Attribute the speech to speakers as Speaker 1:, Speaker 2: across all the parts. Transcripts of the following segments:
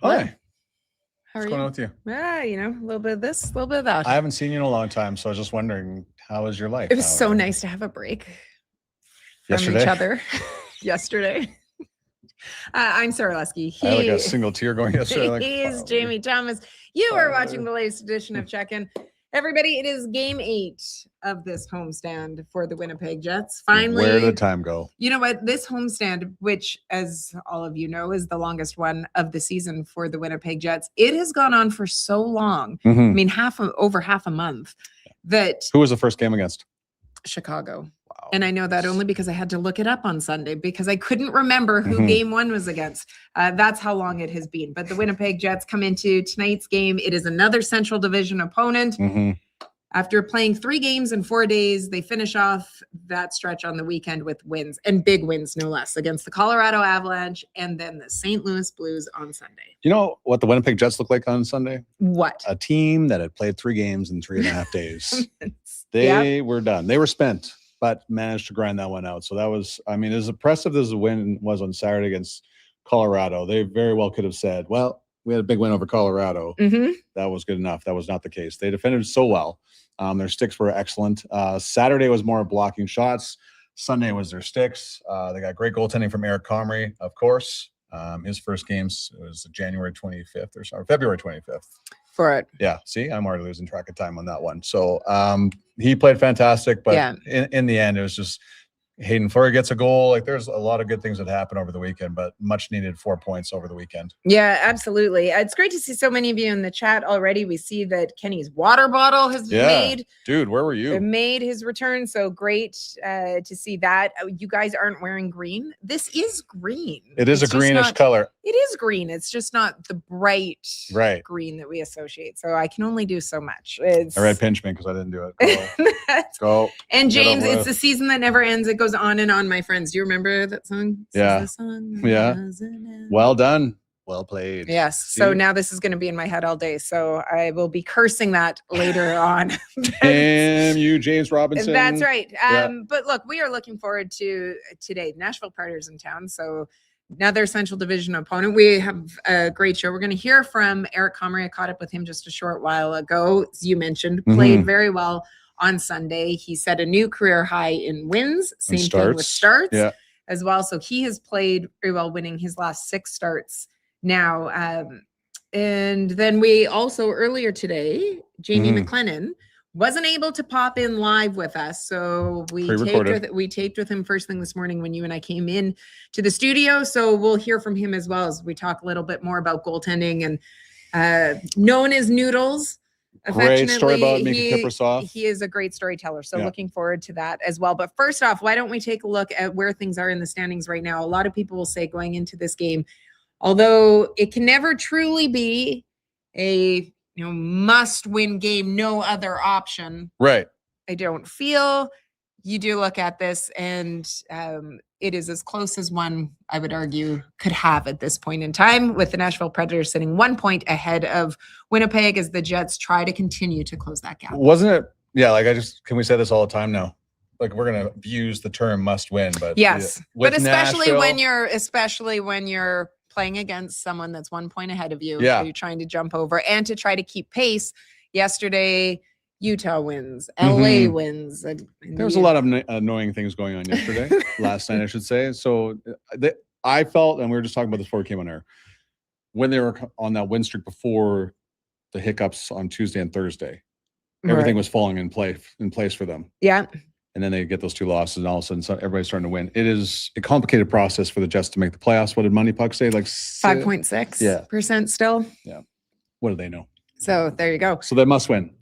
Speaker 1: Hi.
Speaker 2: How are
Speaker 1: What's going on with you?
Speaker 2: Yeah, a little bit of this, a little bit of that.
Speaker 1: I haven't seen you in a long time, so I was just wondering, how is your life?
Speaker 2: It was so nice to have a break from each other yesterday. I'm Sara Lusky.
Speaker 1: I had like a single tear going yesterday.
Speaker 2: He is Jamie Thomas. You are watching the latest edition of Check-In. Everybody, it is game 8 of this homestand for the Winnipeg Jets. Finally.
Speaker 1: Where did time go?
Speaker 2: You know what? This homestand, which, as all of you know, is the longest one of the season for the Winnipeg Jets, it has gone on for so long. I mean, over half a month. Who
Speaker 1: was the first game against?
Speaker 2: Chicago. Wow. And I know that only because I had to look it up on Sunday because I couldn't remember who game 1 was against. That's how long it has been. But the Winnipeg Jets come into tonight's game. It is another Central Division opponent. After playing 3 games in 4 days, they finish off that stretch on the weekend with wins, and big wins, no less, against the Colorado Avalanche and then the St. Louis Blues on Sunday.
Speaker 1: You know what the Winnipeg Jets look like on Sunday?
Speaker 2: What?
Speaker 1: A team that had played 3 games in 3.5 days. They were done. They were spent, but managed to grind that one out. So that was, I mean, as impressive as the win was on Saturday against Colorado, they very well could have said, well, we had a big win over Colorado. That was good enough. That was not the case. They defended so well. Their sticks were excellent. Saturday was more blocking shots. Sunday was their sticks. They got great goaltending from Eric Comrie, of course. His first games was January 25th or February 25th.
Speaker 2: For it.
Speaker 1: Yeah. See, I'm already losing track of time on that one. So he played fantastic, but in the end, it was just Hayden Fleury gets a goal. Like, there's a lot of good things that happened over the weekend, but much needed 4 points over the weekend.
Speaker 2: Yeah, absolutely. It's great to see so many of you in the chat already. We see that Kenny's water bottle has made.
Speaker 1: Dude, where were you?
Speaker 2: Made his return. So great to see that. You guys aren't wearing green. This is green.
Speaker 1: It's a greenish color.
Speaker 2: It is green. It's just not the bright green that we associate. So I can only do so much.
Speaker 1: I read pinch me because I didn't do it. Go.
Speaker 2: And James, it's the season that never ends. It goes on and on, my friends. Do you remember that song?
Speaker 1: Yeah. Well done. Well played.
Speaker 2: Yes. See? So now this is going to be in my head all day. So I will be cursing that later on.
Speaker 1: Damn you, James Robinson.
Speaker 2: That's right. But look, we are looking forward to today. Nashville Predators in town. So another Central Division opponent. We have a great show. We're going to hear from Eric Comrie. I caught up with him just a short while ago. As you mentioned, played very well on Sunday. He set a new career high in wins. Same thing with starts as well. So he has played very well, winning his last 6 starts now. And then we also earlier today, Jamie McLennan wasn't able to pop in live with us. So we taped with him first thing this morning when you and I came in to the studio. So we'll hear from him as well as we talk a little bit more about goaltending and known as Noodles.
Speaker 1: Great story about Mika Kiprasov.
Speaker 2: He is a great storyteller. So looking forward to that as well. But first off, why don't we take a look at where things are in the standings right now? A lot of people will say going into this game, although it can never truly be a must-win game, no other option.
Speaker 1: Right.
Speaker 2: I don't feel. You do look at this, and it is as close as one, I would argue, could have at this point in time, with the Nashville Predators sitting 1 point ahead of Winnipeg as the Jets try to continue to close that gap.
Speaker 1: Wasn't it? Yeah, can we say this all the time now? Like, we're going to use the term must win, but
Speaker 2: yes, but especially when you're playing against someone that's 1 point ahead of you, you're trying to jump over and to try to keep pace. Yesterday, Utah wins, LA wins.
Speaker 1: There was a lot of annoying things going on yesterday, last night, I should say. So I felt, and we were just talking about this before we came on air, when they were on that win streak before the hiccups on Tuesday and Thursday, everything was falling in place for them.
Speaker 2: Yeah.
Speaker 1: And then they get those 2 losses, and all of a sudden everybody's starting to win. It is a complicated process for the Jets to make the playoffs. What did Money Puck say? Like
Speaker 2: 5.6% still.
Speaker 1: Yeah. What do they know?
Speaker 2: So there you go.
Speaker 1: So they must win.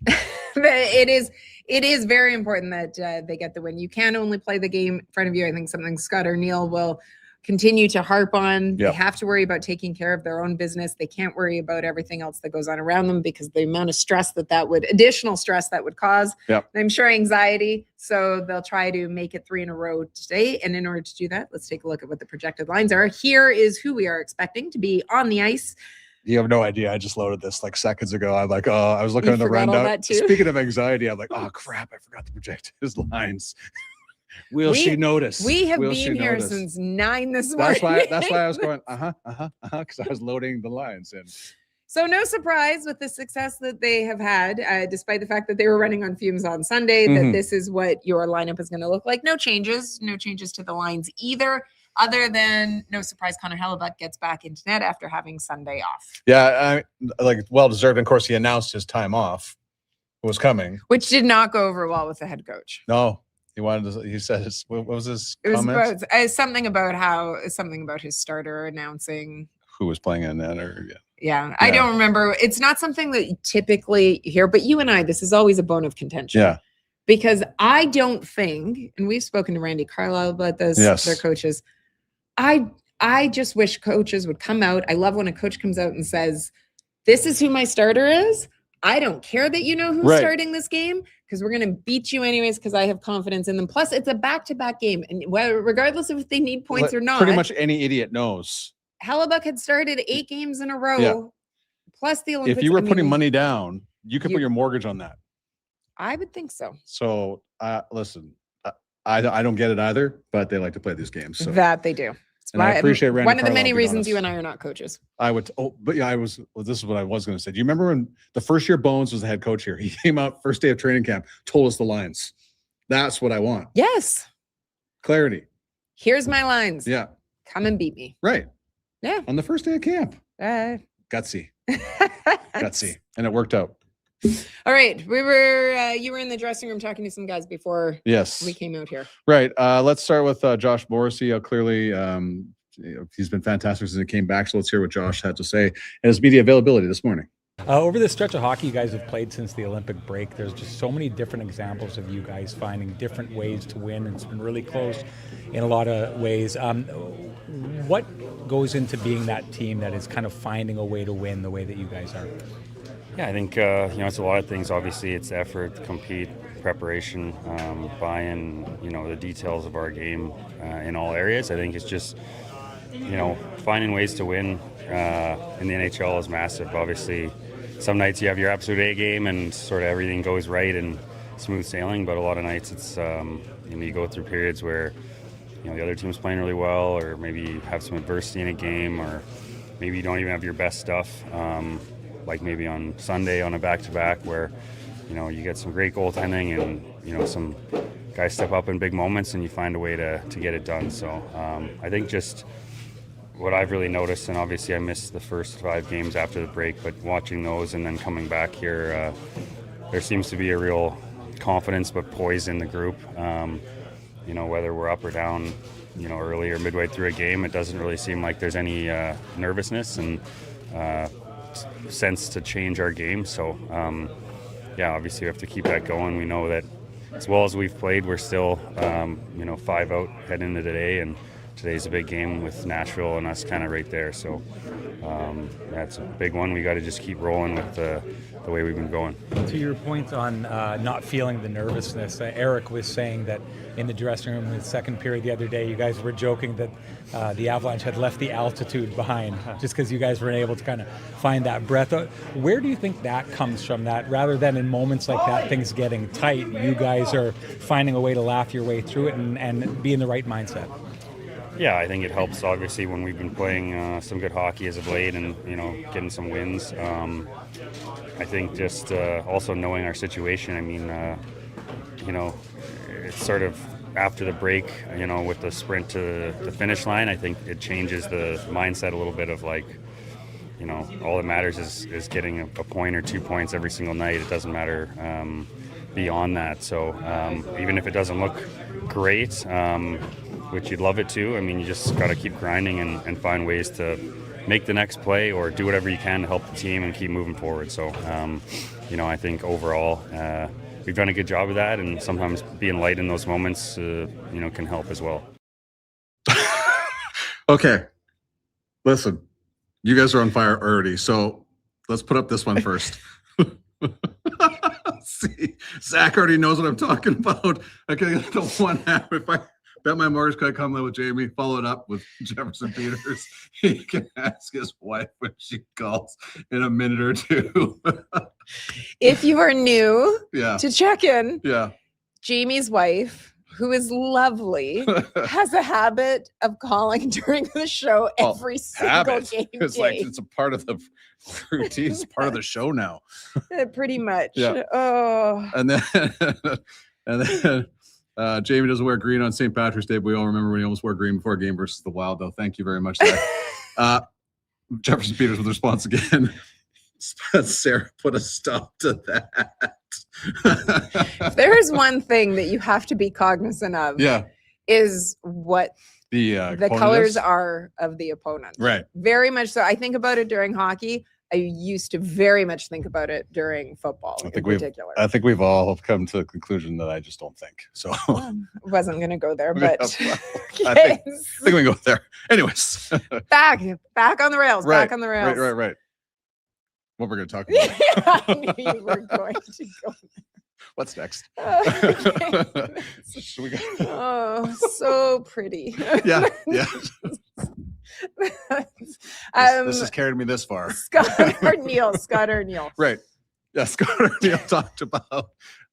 Speaker 2: It is very important that they get the win. You can't only play the game in front of you. I think something Scott or Neil will continue to harp on. They have to worry about taking care of their own business. They can't worry about everything else that goes on around them because the amount of stress additional stress that would cause, I'm sure, anxiety. So they'll try to make it 3 in a row today. And in order to do that, let's take a look at what the projected lines are. Here is who we are expecting to be on the ice.
Speaker 1: You have no idea. I just loaded this like seconds ago. I'm like, I was looking at the rundown. Speaking of anxiety, I'm like, oh crap, I forgot to project his lines. Will she notice?
Speaker 2: We have
Speaker 1: Will
Speaker 2: been
Speaker 1: she
Speaker 2: here
Speaker 1: notice?
Speaker 2: since 9 this morning.
Speaker 1: That's why I was going, because I was loading the lines in.
Speaker 2: So no surprise with the success that they have had, despite the fact that they were running on fumes on Sunday, that this is what your lineup is going to look like. No changes to the lines either, other than no surprise, Connor Hellebuck gets back into net after having Sunday off.
Speaker 1: Yeah, well-deserved. And of course, he announced his time off was coming.
Speaker 2: Which did not go over well with the head coach.
Speaker 1: No. He said, what was his comment?
Speaker 2: It was something about his starter announcing
Speaker 1: who was playing in that area.
Speaker 2: Yeah, I don't remember. It's not something that you typically hear, but you and I, this is always a bone of contention.
Speaker 1: Yeah.
Speaker 2: Because I don't think, and we've spoken to Randy Carlisle about this, their coaches. I just wish coaches would come out. I love when a coach comes out and says, this is who my starter is. I don't care that you know who's starting this game because we're going to beat you anyways because I have confidence in them. Plus, it's a back-to-back game. And regardless of if they need points or not.
Speaker 1: Pretty much any idiot knows.
Speaker 2: Hellebuck had started 8 games in a row, plus the Olympics.
Speaker 1: If you were putting money down, you could put your mortgage on that.
Speaker 2: I would think so.
Speaker 1: So, listen, I don't get it either, but they like to play these games. So.
Speaker 2: That they do.
Speaker 1: And I appreciate Randy
Speaker 2: one of the many reasons you and I are not coaches.
Speaker 1: This is what I was going to say. Do you remember when the first year Bones was the head coach here? He came out first day of training camp, told us the lines. That's what I want.
Speaker 2: Yes.
Speaker 1: Clarity.
Speaker 2: Here's my lines.
Speaker 1: Yeah.
Speaker 2: Come and beat me.
Speaker 1: Right.
Speaker 2: Yeah.
Speaker 1: On the first day of camp. Gutsy. Gutsy. And it worked out.
Speaker 2: All right. You were in the dressing room talking to some guys before we came out here.
Speaker 1: Right. Let's start with Josh Morrissey. Clearly, he's been fantastic since he came back. So let's hear what Josh had to say and his media availability this morning.
Speaker 3: Over the stretch of hockey you guys have played since the Olympic break, there's just so many different examples of you guys finding different ways to win, and it's been really close in a lot of ways. What goes into being that team that is kind of finding a way to win the way that you guys are?
Speaker 4: Yeah, I think it's a lot of things. Obviously, it's effort, compete, preparation, buy-in, the details of our game in all areas. I think it's just, finding ways to win in the NHL is massive. Obviously, some nights you have your absolute A game and sort of everything goes right and smooth sailing, but a lot of nights it's, you go through periods where, the other team's playing really well, or maybe you have some adversity in a game, or maybe you don't even have your best stuff. Like maybe on Sunday on a back-to-back where, you get some great goaltending and, some guys step up in big moments and you find a way to get it done. So I think just what I've really noticed, and obviously I missed the first 5 games after the break, but watching those and then coming back here, there seems to be a real confidence but poise in the group. Whether we're up or down, early or midway through a game, it doesn't really seem like there's any nervousness and sense to change our game. So obviously we have to keep that going. We know that as well as we've played, we're still 5 out heading into today, and today's a big game with Nashville and us kind of right there. So that's a big one. We got to just keep rolling with the way we've been going.
Speaker 3: To your point on not feeling the nervousness, Eric was saying that in the dressing room in the second period the other day, you guys were joking that the Avalanche had left the altitude behind just because you guys weren't able to kind of find that breath. Where do you think that comes from, that rather than in moments like that, things getting tight, you guys are finding a way to laugh your way through it and be in the right mindset?
Speaker 4: Yeah, I think it helps, obviously, when we've been playing some good hockey as of late and, getting some wins. I think just also knowing our situation, it's sort of after the break, with the sprint to the finish line, I think it changes the mindset a little bit of like, all that matters is getting a point or 2 points every single night. It doesn't matter beyond that. So even if it doesn't look great, which you'd love it to, you just got to keep grinding and find ways to make the next play or do whatever you can to help the team and keep moving forward. So, I think overall we've done a good job of that, and sometimes being light in those moments, can help as well.
Speaker 1: Okay. Listen, you guys are on fire already, so let's put up this one first. See, Zach already knows what I'm talking about. I can get the one half. If I bet my mortgage could come with Jamie, follow it up with Jefferson Peters. He can ask his wife when she calls in a minute or two.
Speaker 2: If you are new to check in,
Speaker 1: yeah,
Speaker 2: Jamie's wife who is lovely, has a habit of calling during the show every single game
Speaker 1: It's
Speaker 2: day.
Speaker 1: like it's a part of the routine. It's part of the show now.
Speaker 2: Pretty much.
Speaker 1: Yeah.
Speaker 2: Oh.
Speaker 1: And then Jamie doesn't wear green on St. Patrick's Day, but we all remember when he almost wore green before a game versus the Wild, though. Thank you very much. Jefferson Peters with a response again. Sarah put a stop to that.
Speaker 2: If there is one thing that you have to be cognizant of, is what the colors are of the opponent.
Speaker 1: Right.
Speaker 2: Very much so. I think about it during hockey. I used to very much think about it during football in particular.
Speaker 1: I think we've all come to the conclusion that I just don't think. So
Speaker 2: wasn't going to go there, but
Speaker 1: I think we can go there. Anyways.
Speaker 2: back on the rails.
Speaker 1: Right.
Speaker 2: Back on the rails.
Speaker 1: Right. What we're going to talk about.
Speaker 2: I knew you were going to go there.
Speaker 1: What's next?
Speaker 2: We go? Oh, so pretty.
Speaker 1: Yeah. This has carried me this far.
Speaker 2: Scott Arniel.
Speaker 1: Right. Yeah, Scott Arniel talked about,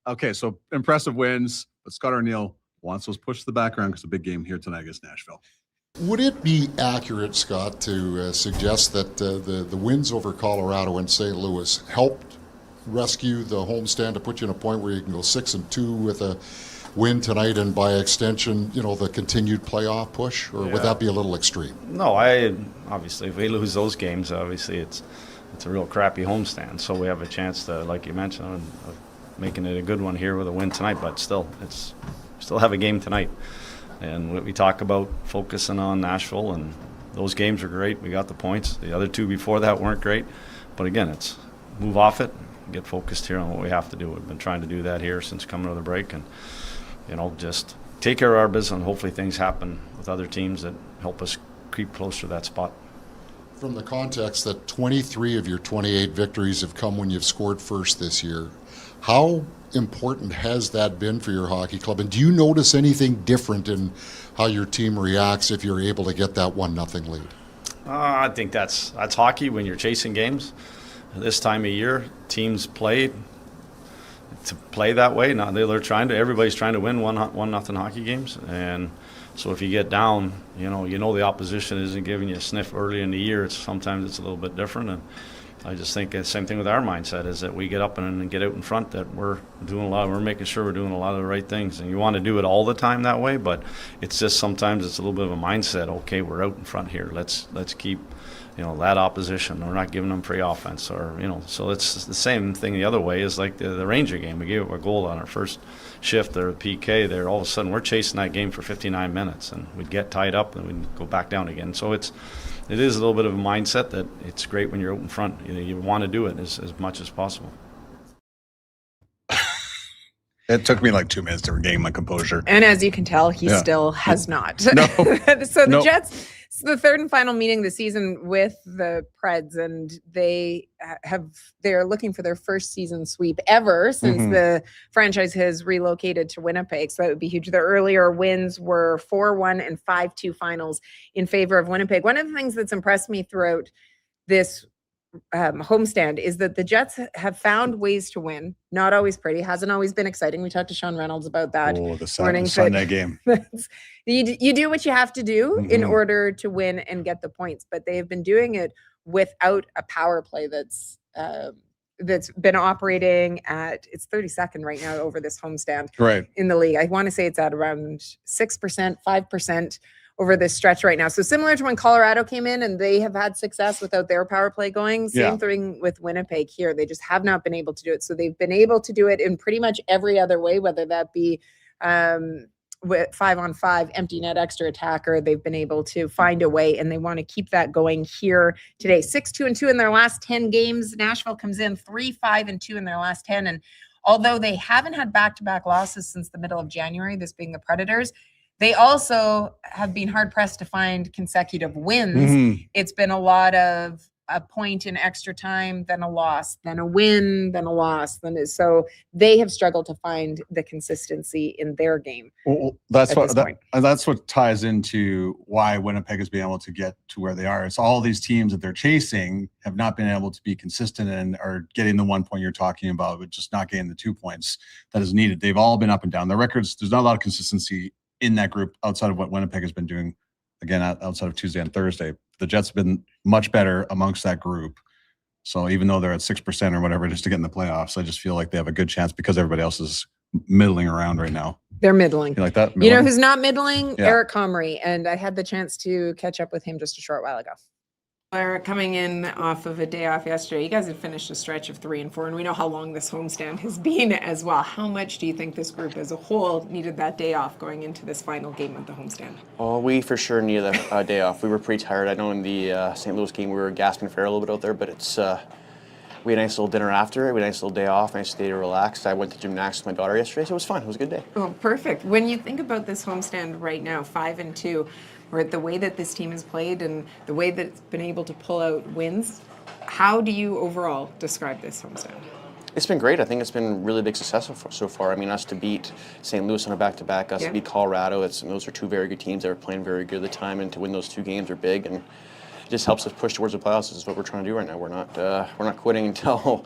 Speaker 1: okay, so impressive wins, but Scott Arniel wants those pushed to the background because it's a big game here tonight against Nashville.
Speaker 5: Would it be accurate, Scott, to suggest that the wins over Colorado and St. Louis helped rescue the homestand to put you in a point where you can go 6-2 with a win tonight and by extension, the continued playoff push? Or would that be a little extreme?
Speaker 6: No, obviously, if we lose those games, obviously it's a real crappy homestand. So we have a chance to, like you mentioned, of making it a good one here with a win tonight. But still have a game tonight. And what we talk about focusing on Nashville, and those games are great. We got the points. The other two before that weren't great. But again, it's move off it, get focused here on what we have to do. We've been trying to do that here since coming to the break, and just take care of our business, and hopefully things happen with other teams that help us creep closer to that spot.
Speaker 5: From the context that 23 of your 28 victories have come when you've scored first this year, how important has that been for your hockey club? And do you notice anything different in how your team reacts if you're able to get that 1-0 lead?
Speaker 6: I think that's hockey when you're chasing games. This time of year, teams play that way. Now everybody's trying to win 1-0 hockey games, and so if you get down, the opposition isn't giving you a sniff early in the year. Sometimes it's a little bit different, and I just think the same thing with our mindset is that we get up and get out in front, that we're making sure we're doing a lot of the right things. And you want to do it all the time that way, but it's just sometimes it's a little bit of a mindset. Okay, we're out in front here. Let's keep, that opposition. We're not giving them free offense, or So it's the same thing the other way is like the Ranger game. We gave up a goal on our first shift or PK there. All of a sudden we're chasing that game for 59 minutes, and we'd get tied up and we'd go back down again. So it is a little bit of a mindset that it's great when you're out in front. You want to do it as much as possible.
Speaker 1: It took me like 2 minutes to regain my composure.
Speaker 2: And as you can tell, he still has not.
Speaker 1: No.
Speaker 2: So the Jets, it's the third and final meeting of the season with the Preds, and they're looking for their first season sweep ever since the franchise has relocated to Winnipeg. So that would be huge. Their earlier wins were 4-1 and 5-2 finals in favor of Winnipeg. One of the things that's impressed me throughout this homestand is that the Jets have found ways to win. Not always pretty, hasn't always been exciting. We talked to Sean Reynolds about that.
Speaker 1: The Sunday game.
Speaker 2: You do what you have to do in order to win and get the points, but they have been doing it without a power play that's been operating at, it's 32nd right now over this homestand in the league. I want to say it's at around 6%, 5% over this stretch right now. So similar to when Colorado came in and they have had success without their power play going, same thing with Winnipeg here. They just have not been able to do it. So they've been able to do it in pretty much every other way, whether that be with 5-on-5, empty net, extra attacker. They've been able to find a way, and they want to keep that going here today. 6-2-2 in their last 10 games. Nashville comes in 3-5-2 in their last 10. And although they haven't had back-to-back losses since the middle of January, this being the Predators, they also have been hard-pressed to find consecutive wins. It's been a lot of a point in extra time, then a loss, then a win, then a loss. So they have struggled to find the consistency in their game.
Speaker 1: Well, that's what ties into why Winnipeg has been able to get to where they are. It's all these teams that they're chasing have not been able to be consistent and are getting the 1 point you're talking about, but just not getting the 2 points that is needed. They've all been up and down. The records, there's not a lot of consistency in that group outside of what Winnipeg has been doing. Again, outside of Tuesday and Thursday, the Jets have been much better amongst that group. So even though they're at 6% or whatever just to get in the playoffs, I just feel like they have a good chance because everybody else is middling around right now.
Speaker 2: They're middling.
Speaker 1: You like that?
Speaker 2: You know who's not middling?
Speaker 1: Yeah.
Speaker 2: Eric Comrie. And I had the chance to catch up with him just a short while ago. We're coming in off of a day off yesterday. You guys had finished a stretch of 3 and 4, and we know how long this homestand has been as well. How much do you think this group as a whole needed that day off going into this final game of the homestand?
Speaker 7: Oh, we for sure needed a day off. We were pretty tired. I know in the St. Louis game we were gasping for air a little bit out there, but it's we had a nice little dinner after. We had a nice little day off, nice day to relax. I went to gymnastics with my daughter yesterday, so it was fun. It was a good day.
Speaker 2: Oh, perfect. When you think about this homestand right now, 5 and 2, or the way that this team has played and the way that it's been able to pull out wins, how do you overall describe this homestand?
Speaker 7: It's been great. I think it's been really big success so far. I mean, us to beat St. Louis on a back-to-back, us to beat Colorado, those are two very good teams that were playing very good at the time, and to win those 2 games are big, and it just helps us push towards the playoffs. This is what we're trying to do right now. We're not quitting until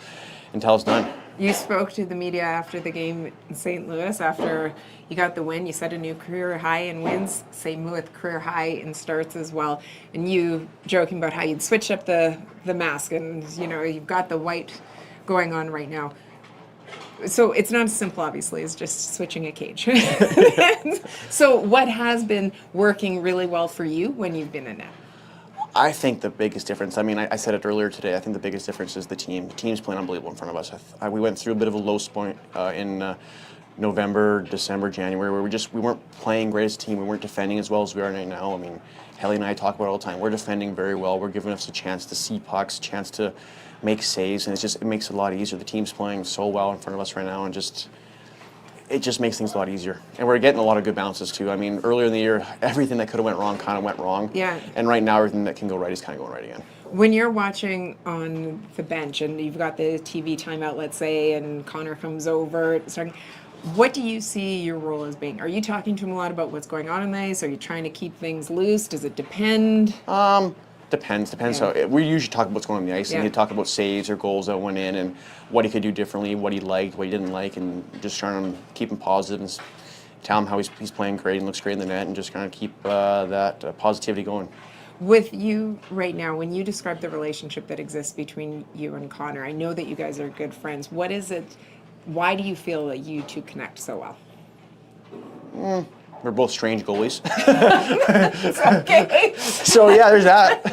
Speaker 7: it's done.
Speaker 2: You spoke to the media after the game in St. Louis. After you got the win, you set a new career high in wins, same with career high in starts as well. And you joking about how you'd switch up the mask, and you've got the white going on right now. So it's not as simple, obviously, as just switching a cage. So what has been working really well for you when you've been in net?
Speaker 7: I think the biggest difference, I mean, I said it earlier today, I think the biggest difference is the team. The team's playing unbelievable in front of us. We went through a bit of a low point in November, December, January, where we weren't playing great as a team. We weren't defending as well as we are right now. I mean, Helly and I talk about it all the time. We're defending very well. We're giving us a chance to see pucks, a chance to make saves, and it makes it a lot easier. The team's playing so well in front of us right now, and it just makes things a lot easier. And we're getting a lot of good bounces too. I mean, earlier in the year, everything that could have went wrong kind of went wrong.
Speaker 2: Yeah.
Speaker 7: And right now, everything that can go right is kind of going right again.
Speaker 2: When you're watching on the bench and you've got the TV timeout, let's say, and Connor comes over, what do you see your role as being? Are you talking to him a lot about what's going on in the ice? Are you trying to keep things loose? Does it depend?
Speaker 7: Depends. Yeah. We usually talk about what's going on the ice, and you talk about saves or goals that went in, and what he could do differently, what he liked, what he didn't like, and just trying to keep him positive and tell him how he's playing great and looks great in the net, and just kind of keep that positivity going.
Speaker 2: With you right now, when you describe the relationship that exists between you and Connor, I know that you guys are good friends. What is it? Why do you feel that you two connect so well?
Speaker 7: We're both strange goalies.
Speaker 2: Okay.
Speaker 7: So yeah, there's that.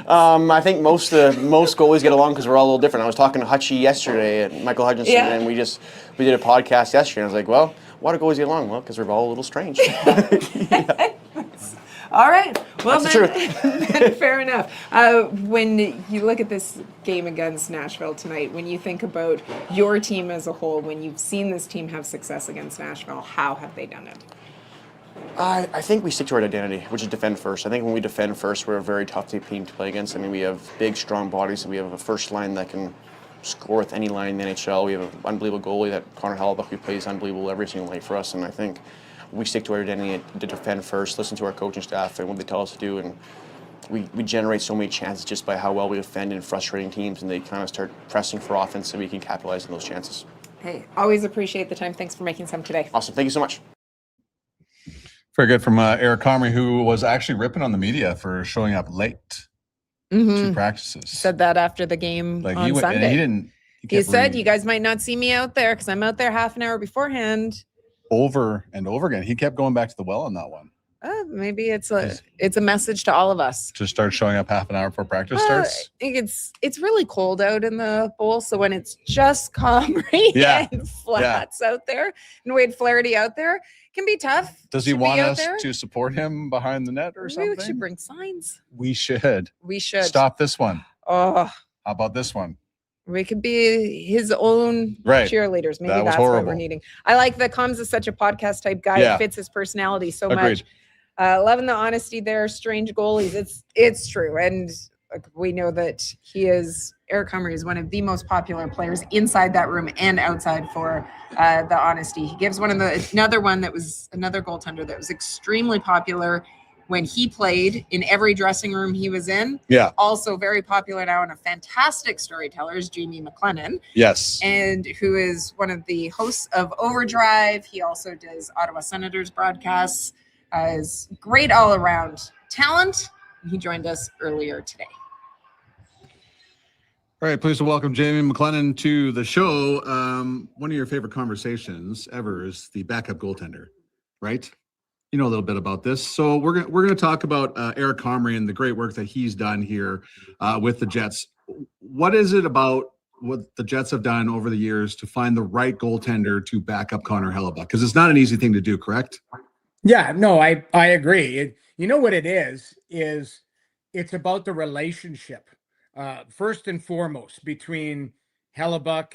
Speaker 7: I think most goalies get along because we're all a little different. I was talking to Hutchie yesterday, and Michael Hutchinson, and we did a podcast yesterday. And I was like, well, why do goalies get along? Well, because we're all a little strange.
Speaker 2: All right. Well,
Speaker 7: that's the truth.
Speaker 2: Then fair enough. When you look at this game against Nashville tonight, when you think about your team as a whole, when you've seen this team have success against Nashville, how have they done it?
Speaker 7: I think we stick to our identity, which is defend first. I think when we defend first, we're a very tough team to play against. I mean, we have big, strong bodies, and we have a first line that can score with any line in the NHL. We have an unbelievable goalie that Connor Hellebuyck, who plays unbelievable every single night for us, and I think we stick to our identity to defend first, listen to our coaching staff and what they tell us to do, and we generate so many chances just by how well we defend in frustrating teams, and they kind of start pressing for offense so we can capitalize on those chances.
Speaker 2: Hey, always appreciate the time. Thanks for making some today.
Speaker 7: Awesome. Thank you so much.
Speaker 1: Very good from Eric Comrie, who was actually ripping on the media for showing up late to practices.
Speaker 2: Said that after the game on Sunday. He said, you guys might not see me out there because I'm out there half an hour beforehand.
Speaker 1: Over and over again. He kept going back to the well on that one.
Speaker 2: Maybe it's a message to all of us.
Speaker 1: To start showing up half an hour before practice starts?
Speaker 2: I think it's really cold out in the bowl, so when it's just Comrie and Flats out there and Wade Flaherty out there, it can be tough.
Speaker 1: Does he want us to support him behind the net or something?
Speaker 2: Maybe we should bring signs.
Speaker 1: We should. Stop this one.
Speaker 2: Oh.
Speaker 1: How about this one?
Speaker 2: We could be his own cheerleaders. Maybe that's what we're needing. I like that Combs is such a podcast type guy. It fits his personality so much. Loving the honesty there. Strange goalies. It's true. And we know that Eric Comrie is one of the most popular players inside that room and outside for the honesty. He gives another goaltender that was extremely popular when he played in every dressing room he was in.
Speaker 1: Yeah.
Speaker 2: Also very popular now and a fantastic storyteller is Jamie McLennan.
Speaker 1: Yes.
Speaker 2: And who is one of the hosts of Overdrive. He also does Ottawa Senators broadcasts. Is great all around talent. He joined us earlier today.
Speaker 1: All right, pleased to welcome Jamie McLennan to the show. One of your favorite conversations ever is the backup goaltender, right? You know a little bit about this. So we're gonna talk about Eric Comrie and the great work that he's done here with the Jets. What is it about what the Jets have done over the years to find the right goaltender to back up Connor Hellebuyck? Because it's not an easy thing to do, correct?
Speaker 8: Yeah, no, I agree. You know what it is it's about the relationship, first and foremost, between Hellebuyck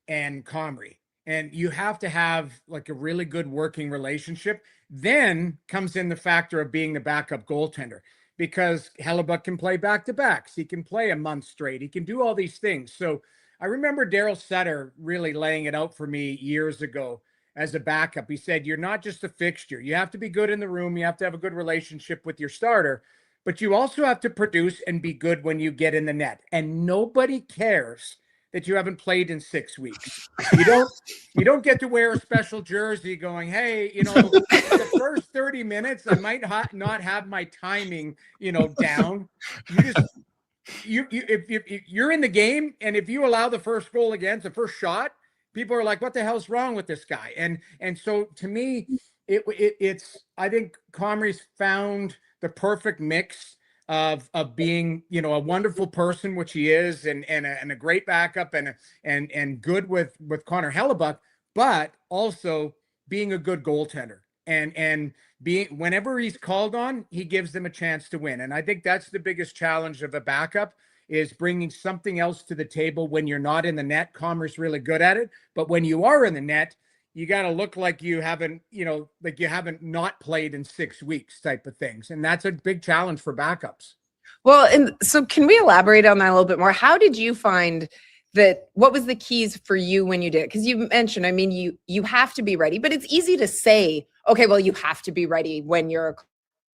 Speaker 8: and Comrie. And you have to have like a really good working relationship. Then comes in the factor of being the backup goaltender, because Hellebuyck can play back-to-backs. He can play a month straight. He can do all these things. So I remember Daryl Sutter really laying it out for me years ago as a backup. He said, you're not just a fixture. You have to be good in the room. You have to have a good relationship with your starter, but you also have to produce and be good when you get in the net. And nobody cares that you haven't played in 6 weeks. You don't get to wear a special jersey going, hey, the first 30 minutes, I might not have my timing, down. If you're in the game, and if you allow the first goal against the first shot, people are like, what the hell's wrong with this guy? And so to me, it's I think Comrie's found the perfect mix of being, a wonderful person, which he is, and a great backup and good with Connor Hellebuyck, but also being a good goaltender and being, whenever he's called on, he gives them a chance to win. And I think that's the biggest challenge of a backup, is bringing something else to the table when you're not in the net. Comrie's really good at it, but when you are in the net, you got to look like you haven't, like you haven't not played in 6 weeks type of things. And that's a big challenge for backups.
Speaker 2: Well, and so can we elaborate on that a little bit more? How did you find that? What was the keys for you when you did? Because you mentioned, you have to be ready, but it's easy to say, okay, well, you have to be ready when you're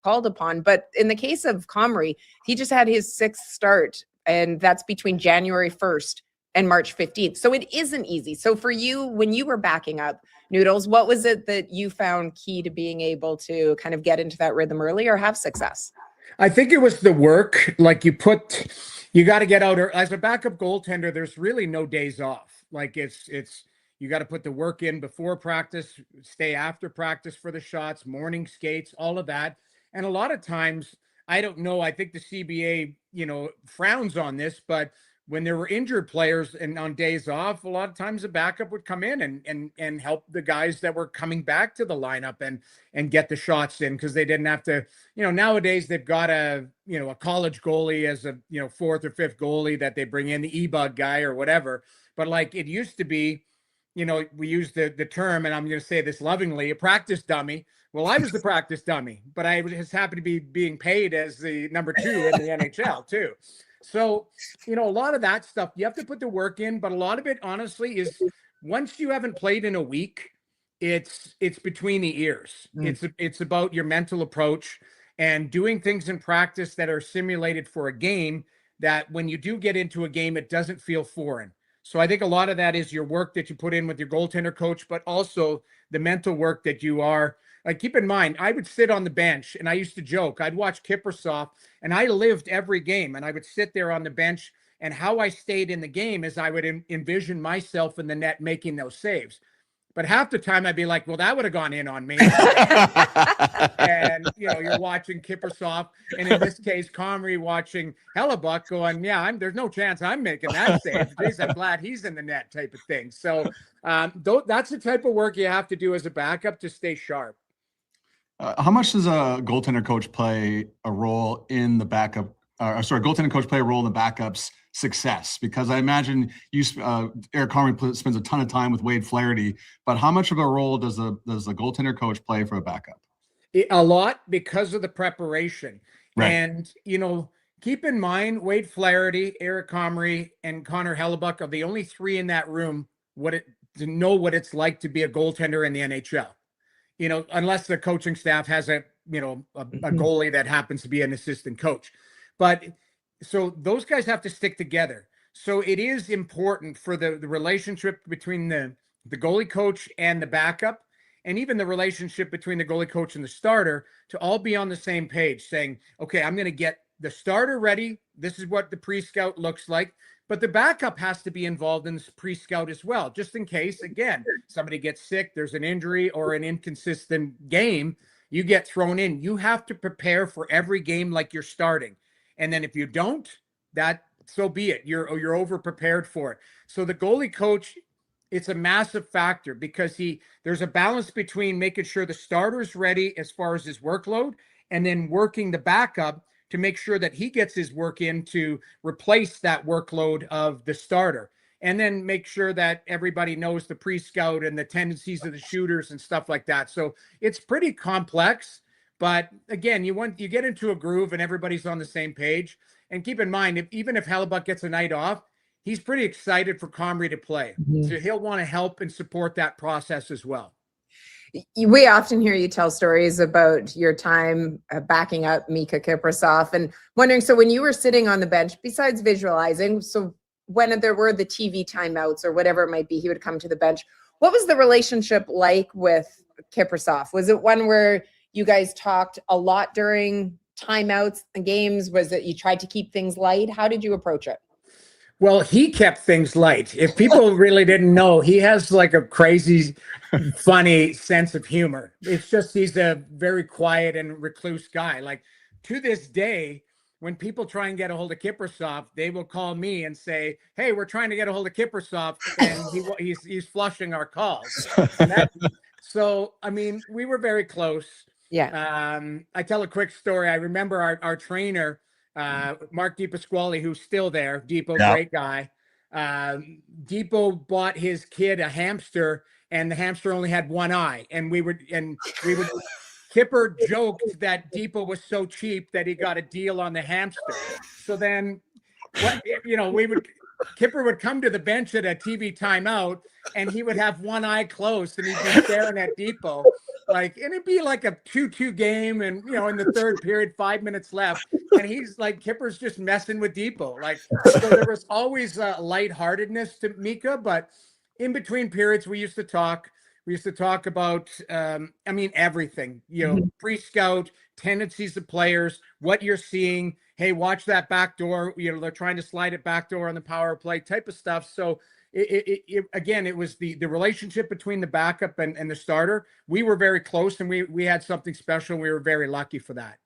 Speaker 2: called upon. But in the case of Comrie, he just had his 6th start, and that's between January 1st and March 15th. So it isn't easy. So for you, when you were backing up Noodles, what was it that you found key to being able to kind of get into that rhythm early or have success?
Speaker 8: I think it was the work. Like you got to get out as a backup goaltender. There's really no days off. Like you got to put the work in before practice, stay after practice for the shots, morning skates, all of that. And a lot of times, I don't know, I think the CBA, frowns on this, but when there were injured players and on days off, a lot of times the backup would come in and help the guys that were coming back to the lineup and get the shots in, because they didn't have to, nowadays they've got a college goalie as a, 4th or 5th goalie that they bring in, the e-bug guy or whatever. But like it used to be, we use the term, and I'm going to say this lovingly, a practice dummy. Well, I was the practice dummy, but I just happened to be being paid as the number 2 in the NHL too. So, a lot of that stuff, you have to put the work in, but a lot of it, honestly, is once you haven't played in a week, it's between the ears. It's about your mental approach and doing things in practice that are simulated for a game, that when you do get into a game, it doesn't feel foreign. So I think a lot of that is your work that you put in with your goaltender coach, but also the mental work that you are. Like, keep in mind, I would sit on the bench, and I used to joke, I'd watch Kiprusoff, and I lived every game, and I would sit there on the bench, and how I stayed in the game is I would envision myself in the net making those saves. But half the time I'd be like, well, that would have gone in on me. And, you're watching Kiprusoff, and in this case, Comrie watching Hellebuyck going, yeah, there's no chance I'm making that save. Jeez, I'm glad he's in the net type of thing. So that's the type of work you have to do as a backup to stay sharp.
Speaker 1: How much does a goaltender coach play a role in the backup? Goaltender coach play a role in the backup's success? Because I imagine Eric Comrie spends a ton of time with Wade Flaherty, but how much of a role does the goaltender coach play for a backup?
Speaker 8: A lot, because of the preparation.
Speaker 1: Right.
Speaker 8: And, keep in mind, Wade Flaherty, Eric Comrie, and Connor Hellebuck are the only three in that room to know what it's like to be a goaltender in the NHL. Unless the coaching staff has a goalie that happens to be an assistant coach. But so those guys have to stick together. So it is important for the relationship between the goalie coach and the backup, and even the relationship between the goalie coach and the starter, to all be on the same page, saying, okay, I'm going to get the starter ready. This is what the pre-scout looks like. But the backup has to be involved in this pre-scout as well, just in case, again, somebody gets sick, there's an injury or an inconsistent game, you get thrown in. You have to prepare for every game like you're starting. And then if you don't, so be it. You're over-prepared for it. So the goalie coach, it's a massive factor, because there's a balance between making sure the starter's ready as far as his workload, and then working the backup to make sure that he gets his work in to replace that workload of the starter, and then make sure that everybody knows the pre-scout and the tendencies of the shooters and stuff like that. So it's pretty complex, but again, you get into a groove and everybody's on the same page. And keep in mind, even if Hellebuck gets a night off, he's pretty excited for Comrie to play. So he'll want to help and support that process as well.
Speaker 2: We often hear you tell stories about your time backing up Mika Kiprasov, and wondering, so when you were sitting on the bench, besides visualizing, so when there were the TV timeouts or whatever it might be, he would come to the bench. What was the relationship like with Kiprasov? Was it one where you guys talked a lot during timeouts and games? Was it you tried to keep things light? How did you approach it?
Speaker 8: Well, he kept things light. If people really didn't know, he has like a crazy, funny sense of humor. It's just he's a very quiet and recluse guy. Like, to this day, when people try and get a hold of Kiprasov, they will call me and say, "Hey, we're trying to get a hold of Kiprasov, and he's flushing our calls." So, I mean, we were very close.
Speaker 2: Yeah.
Speaker 8: I tell a quick story. I remember our trainer, Mark DiPasquale, who's still there. Deepo, great guy. Deepo bought his kid a hamster, and the hamster only had one eye. And we would Kipper joked that Deepo was so cheap that he got a deal on the hamster. So then, Kipper would come to the bench at a TV timeout, and he would have one eye closed, and he'd be staring at Deepo. And it'd be like a 2-2 game, and in the third period, 5 minutes left, and he's like, Kipper's just messing with Deepo. So there was always lightheartedness to Mika, but in between periods, we used to talk. We used to talk about, everything. Pre-scout, tendencies of players, what you're seeing. Hey, watch that back door. They're trying to slide it back door on the power play type of stuff. So it was the relationship between the backup and the starter. We were very close, and we had something special. We were very lucky for that.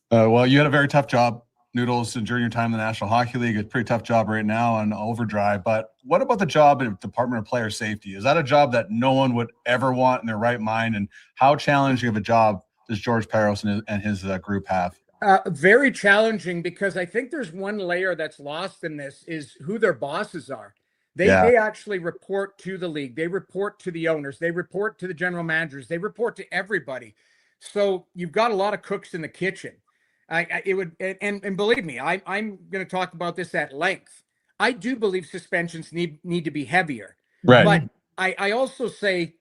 Speaker 1: Well, you had a very tough job, Noodles, during your time in the National Hockey League. It's a pretty tough job right now on overdrive. But what about the job in Department of Player Safety? Is that a job that no one would ever want in their right mind? And how challenging of a job does George Peros and his group have?
Speaker 8: Very challenging, because I think there's one layer that's lost in this, is who their bosses are. They actually report to the league. They report to the owners. They report to the general managers. They report to everybody. So you've got a lot of cooks in the kitchen. And believe me, I'm going to talk about this at length. I do believe suspensions need to be heavier.
Speaker 1: Right.
Speaker 8: But I also say,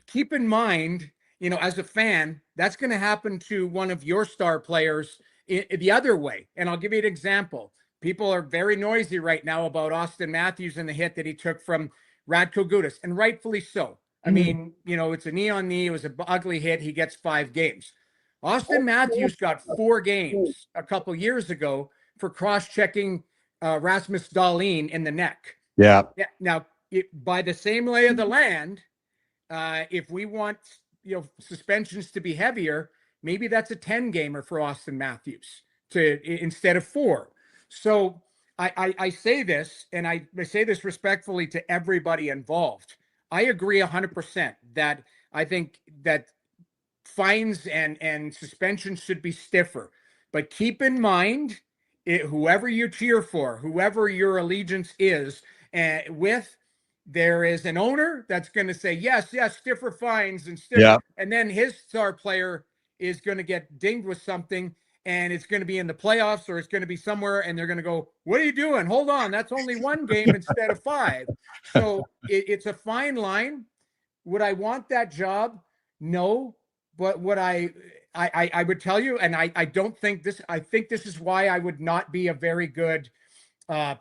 Speaker 8: keep in mind, as a fan, that's going to happen to one of your star players the other way. And I'll give you an example. People are very noisy right now about Austin Matthews and the hit that he took from Radko Gudas, and rightfully so. I mean, it's a knee on knee. It was an ugly hit. He gets 5 games. Austin Matthews got 4 games a couple years ago for cross-checking Rasmus Dahlin in the neck.
Speaker 1: Yeah.
Speaker 8: Now, by the same lay of the land, if we want suspensions to be heavier, maybe that's a 10-gamer for Austin Matthews instead of 4. So I say this, and I say this respectfully to everybody involved. I agree 100% that I think that fines and suspensions should be stiffer. But keep in mind, whoever you cheer for, whoever your allegiance is, there is an owner that's going to say, yes, stiffer fines and stiffer. Yeah. And then his star player is going to get dinged with something. and it's going to be in the playoffs or it's going to be somewhere, and they're going to go, what are you doing? Hold on, that's only one game instead of 5. So it's a fine line. Would I want that job? No. But what I would tell you, and I don't think this, I think this is why I would not be a very good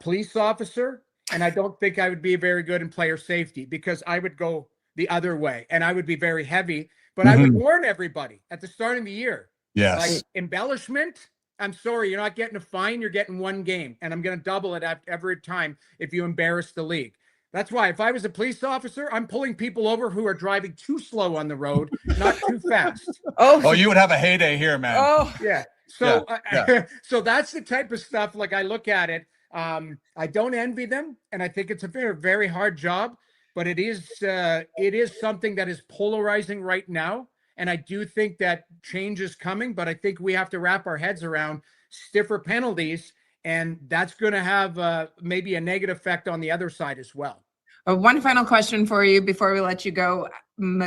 Speaker 8: police officer, and I don't think I would be very good in player safety, because I would go the other way and I would be very heavy, but I would warn everybody at the start of the year.
Speaker 1: Yes.
Speaker 8: Like, embellishment, I'm sorry, you're not getting a fine, you're getting 1 game, and I'm going to double it every time if you embarrass the league. That's why if I was a police officer, I'm pulling people over who are driving too slow on the road, not too fast.
Speaker 1: Oh, you would have a heyday here, man.
Speaker 2: Oh,
Speaker 8: Yeah. So,
Speaker 1: Yeah.
Speaker 8: So that's the type of stuff, like, I look at it. I don't envy them, and I think it's a very, very hard job, but it is something that is polarizing right now. And I do think that change is coming, but I think we have to wrap our heads around stiffer penalties, and that's going to have maybe a negative effect on the other side as well.
Speaker 2: One final question for you before we let you go.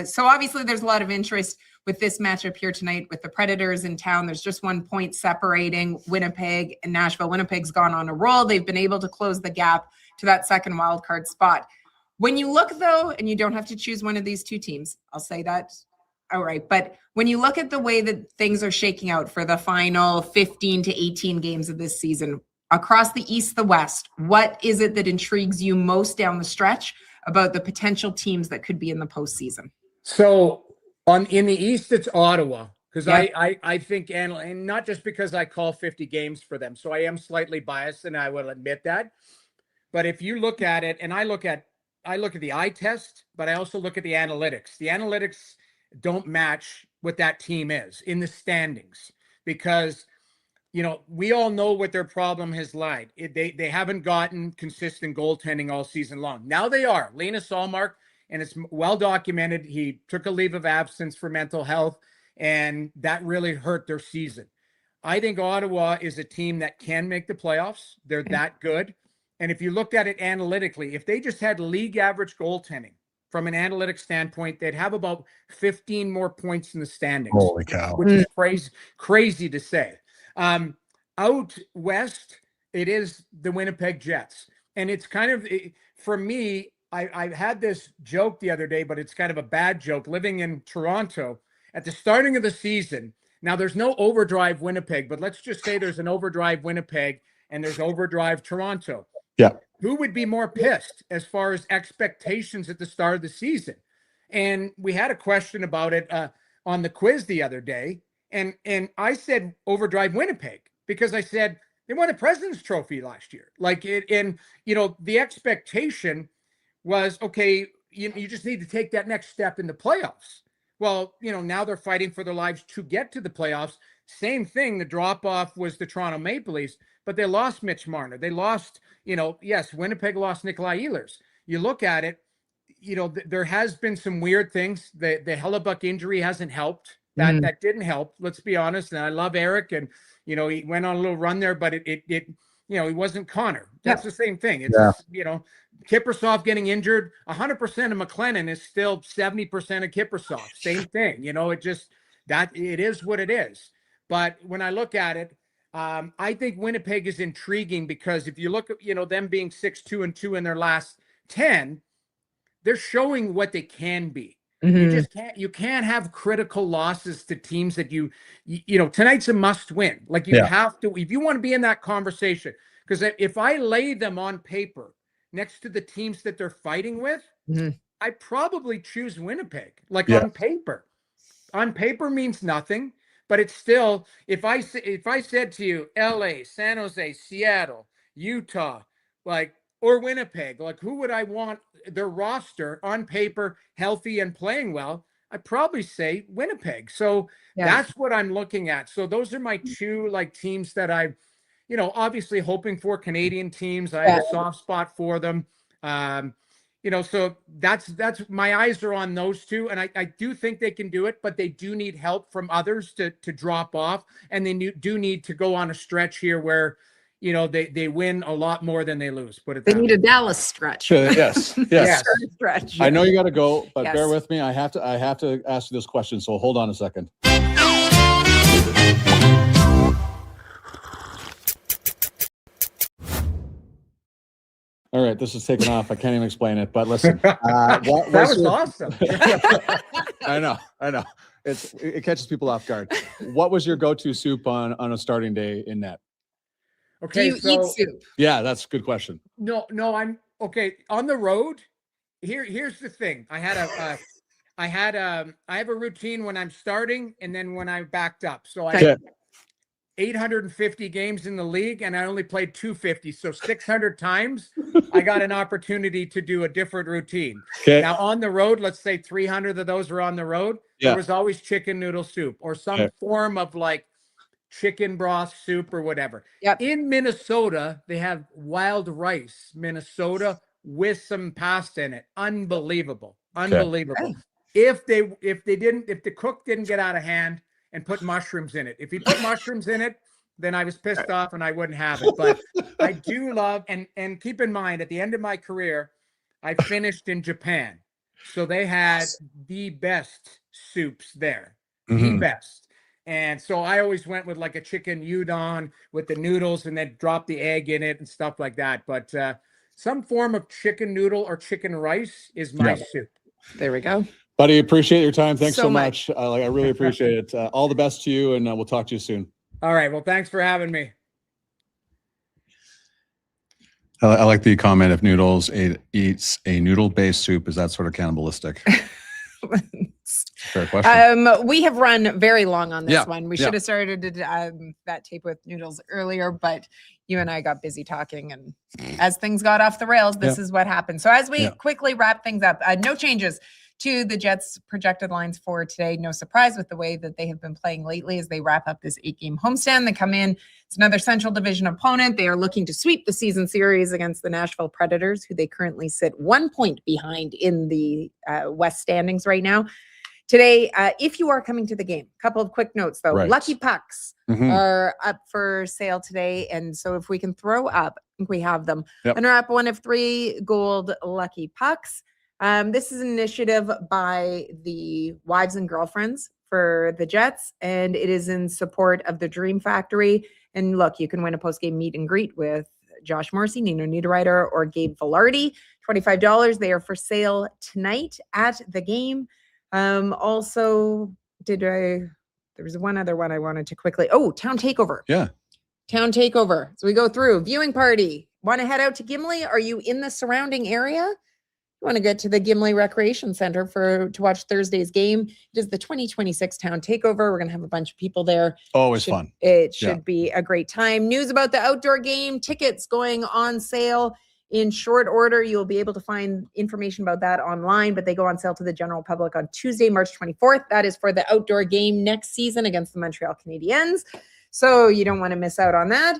Speaker 2: So obviously there's a lot of interest with this matchup here tonight with the Predators in town. There's just 1 point separating Winnipeg and Nashville. Winnipeg's gone on a roll. They've been able to close the gap to that second wild card spot. When you look, though, and you don't have to choose one of these 2 teams, I'll say that. All right. But when you look at the way that things are shaking out for the final 15 to 18 games of this season, across the East, the West, what is it that intrigues you most down the stretch about the potential teams that could be in the postseason?
Speaker 8: So in the East, it's Ottawa, because I think, and not just because I call 50 games for them, so I am slightly biased, and I will admit that. But if you look at it, and I look at the eye test, but I also look at the analytics. The analytics don't match what that team is in the standings, because we all know what their problem has lied. They haven't gotten consistent goaltending all season long. Now they are. Linus Ullmark, and it's well documented, he took a leave of absence for mental health, and that really hurt their season. I think Ottawa is a team that can make the playoffs. They're that good. And if you looked at it analytically, if they just had league average goaltending from an analytic standpoint, they'd have about 15 more points in the standings.
Speaker 1: Holy cow.
Speaker 8: Which is crazy to say. Out west, it is the Winnipeg Jets. And it's kind of, for me, I had this joke the other day, but it's kind of a bad joke. Living in Toronto, at the starting of the season, now there's no overdrive Winnipeg, but let's just say there's an overdrive Winnipeg and there's overdrive Toronto.
Speaker 1: Yeah.
Speaker 8: Who would be more pissed as far as expectations at the start of the season? And we had a question about it on the quiz the other day. And I said overdrive Winnipeg, because I said they won the President's Trophy last year. Like the expectation was, okay, you just need to take that next step in the playoffs. Well, now they're fighting for their lives to get to the playoffs. Same thing. The drop off was the Toronto Maple Leafs, but they lost Mitch Marner. They lost, yes, Winnipeg lost Nikolai Ehlers. You look at it, there has been some weird things. The Hellebuck injury hasn't helped. That didn't help. Let's be honest. And I love Eric, and he went on a little run there, but it he wasn't Connor. That's the same thing. It's Kiprusoff getting injured. 100% of McLennan is still 70% of Kiprusoff. Same thing. It is what it is. But when I look at it, I think Winnipeg is intriguing, because if you look at them being 6-2-2 in their last 10, they're showing what they can be. You just can't have critical losses to teams that tonight's a must win. Like you have to, if you want to be in that conversation, because if I lay them on paper next to the teams that they're fighting with, I probably choose Winnipeg. On paper means nothing, but it's still, if I said to you, LA, San Jose, Seattle, Utah, or Winnipeg, who would I want their roster on paper healthy and playing well? I'd probably say Winnipeg. So that's what I'm looking at. So those are my 2 teams that I, obviously hoping for. Canadian teams. I have a soft spot for them. So that's my eyes are on those 2. And I do think they can do it, but they do need help from others to drop off. And they do need to go on a stretch here where, they win a lot more than they lose.
Speaker 2: They need a Dallas stretch.
Speaker 1: Yes.
Speaker 2: Stretch.
Speaker 1: I know you got to go, but bear with me. I have to ask you this question. So hold on a second. All right, this is taking off. I can't even explain it, but listen.
Speaker 8: That was awesome.
Speaker 1: I know. It catches people off guard. What was your go-to soup on a starting day in net?
Speaker 8: Okay,
Speaker 2: Do you eat soup?
Speaker 1: Yeah, that's a good question.
Speaker 8: No, I'm okay. On the road, here's the thing. I have a routine when I'm starting and then when I'm backed up. So I
Speaker 1: Okay.
Speaker 8: 850 games in the league and I only played 250. So 600 times I got an opportunity to do a different routine.
Speaker 1: Okay.
Speaker 8: Now on the road, let's say 300 of those were on the road.
Speaker 1: Yeah.
Speaker 8: There was always chicken noodle soup or some form of like chicken broth soup or whatever.
Speaker 2: Yep.
Speaker 8: In Minnesota, they have wild rice, Minnesota, with some pasta in it. Unbelievable. Unbelievable. If the cook didn't get out of hand and put mushrooms in it. If he put mushrooms in it, then I was pissed off and I wouldn't have it. But I do love, and keep in mind, at the end of my career, I finished in Japan. So they had the best soups there. The best. And so I always went with like a chicken udon with the noodles and then drop the egg in it and stuff like that. But some form of chicken noodle or chicken rice is my soup.
Speaker 2: There we go.
Speaker 1: Buddy, appreciate your time. Thanks
Speaker 2: So
Speaker 1: so much. I really appreciate it. All the best to you, and we'll talk to you soon.
Speaker 8: All right. Well, thanks for having me.
Speaker 1: I like the comment, if Noodles eats a noodle-based soup, is that sort of cannibalistic? Fair question.
Speaker 2: We have run very long on this
Speaker 1: Yeah,
Speaker 2: one. We should have started that tape with Noodles earlier, but you and I got busy talking, and as things got off the rails, this is what happened. So as we quickly wrap things up, no changes to the Jets' projected lines for today. No surprise with the way that they have been playing lately as they wrap up this 8-game homestand. They come in. It's another Central Division opponent. They are looking to sweep the season series against the Nashville Predators, who they currently sit 1 point behind in the West standings right now. Today, if you are coming to the game, a couple of quick notes, though.
Speaker 1: Right.
Speaker 2: Lucky Pucks are up for sale today. And so if we can throw up, I think we have them. Unwrap one of 3 gold Lucky Pucks. This is an initiative by the wives and girlfriends for the Jets, and it is in support of the Dream Factory. And look, you can win a post-game meet and greet with Josh Morrissey, Nino Niederreiter, or Gabe Velarde. $25. They are for sale tonight at the game. Also, there was one other one I wanted to quickly. Oh, Town Takeover.
Speaker 1: Yeah.
Speaker 2: Town Takeover. So we go through viewing party. Want to head out to Gimli? Are you in the surrounding area? You want to get to the Gimli Recreation Center to watch Thursday's game. It is the 2026 Town Takeover. We're going to have a bunch of people there.
Speaker 1: Always fun.
Speaker 2: It should be a great time. News about the outdoor game. Tickets going on sale in short order. You'll be able to find information about that online, but they go on sale to the general public on Tuesday, March 24th. That is for the outdoor game next season against the Montreal Canadiens. So you don't want to miss out on that.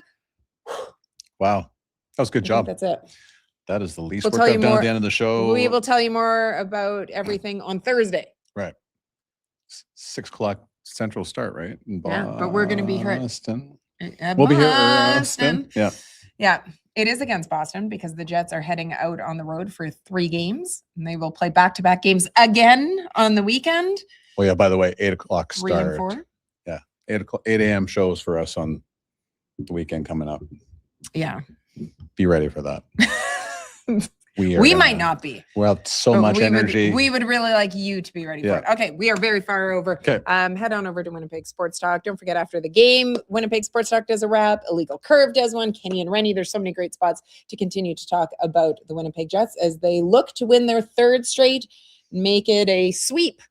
Speaker 1: Wow. That was a good job.
Speaker 2: That's it.
Speaker 1: That is the least
Speaker 2: We'll
Speaker 1: work
Speaker 2: tell
Speaker 1: I've
Speaker 2: you
Speaker 1: done
Speaker 2: more-
Speaker 1: at the end of the show.
Speaker 2: We will tell you more about everything on Thursday.
Speaker 1: Right. 6 o'clock Central start, right? In
Speaker 2: Yeah, but we're going to be here
Speaker 1: Boston.
Speaker 2: at
Speaker 1: We'll be here
Speaker 2: Boston.
Speaker 1: Yeah.
Speaker 2: Yeah, it is against Boston because the Jets are heading out on the road for 3 games, and they will play back-to-back games again on the weekend.
Speaker 1: Oh yeah. By the way, 8 o'clock
Speaker 2: 3 and
Speaker 1: start.
Speaker 2: 4.
Speaker 1: Yeah. 8 a.m. shows for us on the weekend coming up.
Speaker 2: Yeah.
Speaker 1: Be ready for that.
Speaker 2: We might not be.
Speaker 1: Well, so much energy.
Speaker 2: We would really like you to be ready for it. Okay, we are very far over.
Speaker 1: Okay.
Speaker 2: Head on over to Winnipeg Sports Talk. Don't forget, after the game, Winnipeg Sports Talk does a wrap. Illegal Curve does one. Kenny and Rennie. There's so many great spots to continue to talk about the Winnipeg Jets as they look to win their 3rd straight, make it a sweep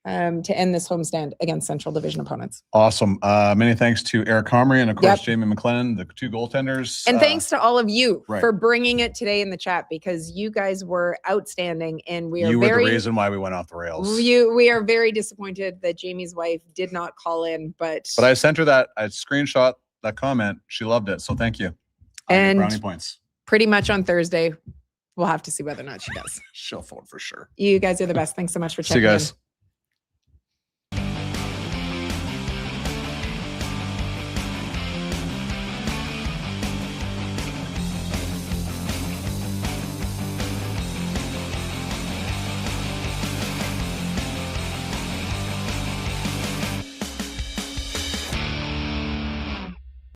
Speaker 2: to end this homestand against Central Division opponents.
Speaker 1: Awesome. Many thanks to Eric Comrie and, of course, Jamie McLennan, the 2 goaltenders.
Speaker 2: And thanks to all of you
Speaker 1: right.
Speaker 2: for bringing it today in the chat, because you guys were outstanding, and we are
Speaker 1: you were the reason why we went off the rails.
Speaker 2: We are very disappointed that Jamie's wife did not call in, but
Speaker 1: I sent her that. I screenshot that comment. She loved it, so thank you.
Speaker 2: And
Speaker 1: brownie points.
Speaker 2: Pretty much on Thursday, we'll have to see whether or not she does.
Speaker 1: She'll phone for sure.
Speaker 2: You guys are the best. Thanks so much for
Speaker 1: See you
Speaker 2: checking in.
Speaker 1: guys.